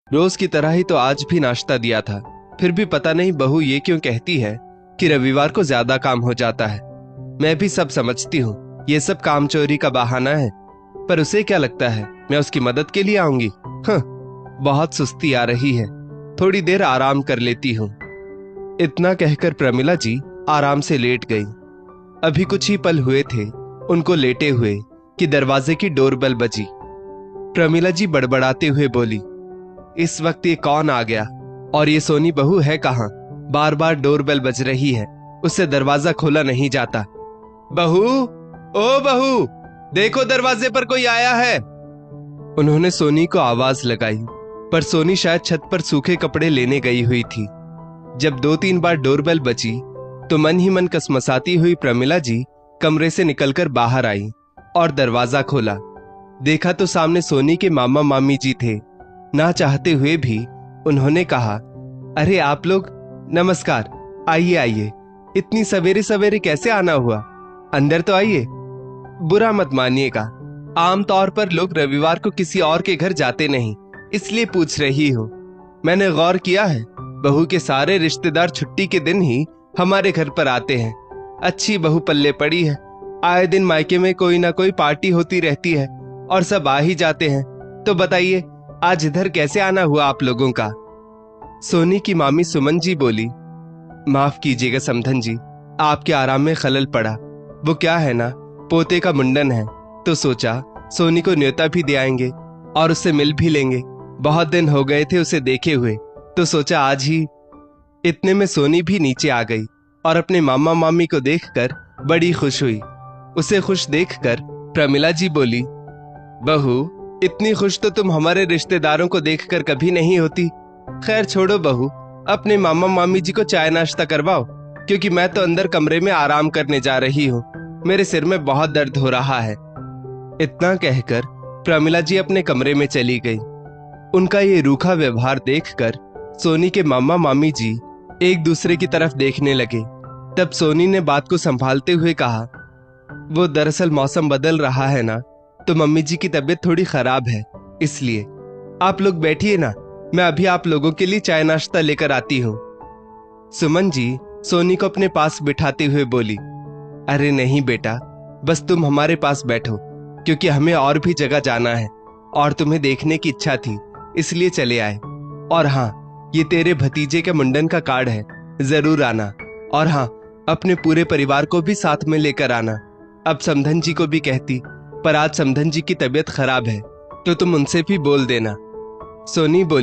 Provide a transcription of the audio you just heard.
रोज की तरह ही तो आज भी नाश्ता दिया था। फिर भी पता नहीं बहू ये क्यों कहती है कि रविवार को ज्यादा काम हो जाता है। मैं भी सब समझती हूँ, ये सब काम चोरी का बहाना है, पर उसे क्या लगता है मैं उसकी मदद के लिए आऊंगी? हाँ, बहुत सुस्ती आ रही है, थोड़ी देर आराम कर लेती हूँ। इतना कहकर प्रमिला जी आराम से लेट गई। अभी कुछ ही पल हुए थे उनको लेटे हुए कि दरवाजे की डोरबेल बजी। प्रमिला जी बड़बड़ाते हुए बोली, इस वक्त ये कौन आ गया? और ये सोनी बहू है कहाँ? बार बार डोरबेल बज रही है, उससे दरवाजा खोला नहीं जाता। बहू, ओ बहू, देखो दरवाजे पर कोई आया है। उन्होंने सोनी को आवाज लगाई, पर सोनी शायद छत पर सूखे कपड़े लेने गई हुई थी। जब 2-3 बार डोरबेल बजी तो मन ही मन कसमसाती हुई प्रमिला जी कमरे से निकलकर बाहर आई और दरवाजा खोला। देखा तो सामने सोनी के मामा मामी जी थे। ना चाहते हुए भी उन्होंने कहा, अरे आप लोग, नमस्कार, आइए आइए, इतनी सवेरे सवेरे कैसे आना हुआ? अंदर तो आइए। बुरा मत मानिएगा, आमतौर पर लोग रविवार को किसी और के घर जाते नहीं, इसलिए पूछ रही हूँ। मैंने गौर किया है, बहू के सारे रिश्तेदार छुट्टी के दिन ही हमारे घर पर आते हैं। अच्छी बहू पल्ले पड़ी है, आए दिन मायके में कोई ना कोई पार्टी होती रहती है और सब आ ही जाते हैं। तो बताइए, आज इधर कैसे आना हुआ आप लोगों का? सोनी की मामी सुमन जी बोली, माफ कीजिएगा समधन जी, आपके आराम में खलल पड़ा। वो क्या है ना, पोते का मुंडन है, तो सोचा सोनी को न्योता भी दे आएंगे और उससे मिल भी लेंगे। बहुत दिन हो गए थे उसे देखे हुए, तो सोचा आज ही। इतने में सोनी भी नीचे आ गई और अपने मामा मामी को देखकर बड़ी खुश हुई। उसे खुश देखकर प्रमिला जी बोली, बहू, इतनी खुश तो तुम हमारे रिश्तेदारों को देखकर कभी नहीं होती। खैर छोड़ो बहू, अपने मामा मामी जी को चाय नाश्ता करवाओ, क्योंकि मैं तो अंदर कमरे में आराम करने जा रही हूँ। मेरे सिर में बहुत दर्द हो रहा है। इतना कहकर प्रमिला जी अपने कमरे में चली गई। उनका ये रूखा व्यवहार देखकर सोनी के मामा मामी जी एक दूसरे की तरफ देखने लगे। तब सोनी ने बात को संभालते हुए कहा, वो दरअसल मौसम बदल रहा है ना, तो मम्मी जी की तबीयत थोड़ी खराब है, इसलिए। आप लोग बैठिए ना, मैं अभी आप लोगों के लिए चाय नाश्ता लेकर आती हूँ। सुमन जी सोनी को अपने पास बिठाते हुए बोली, अरे नहीं बेटा, बस तुम हमारे पास बैठो, क्योंकि हमें और भी जगह जाना है और तुम्हें देखने की इच्छा थी, इसलिए चले आए। और हाँ, ये तेरे भतीजे के मुंडन का कार्ड है, जरूर आना। और हाँ, अपने पूरे परिवार को भी साथ में लेकर आना। अब समधन जी को भी कहती, पर आज समधन जी की तबीयत खराब है, तो तुम उनसे भी बोल देना। सोनी बोली,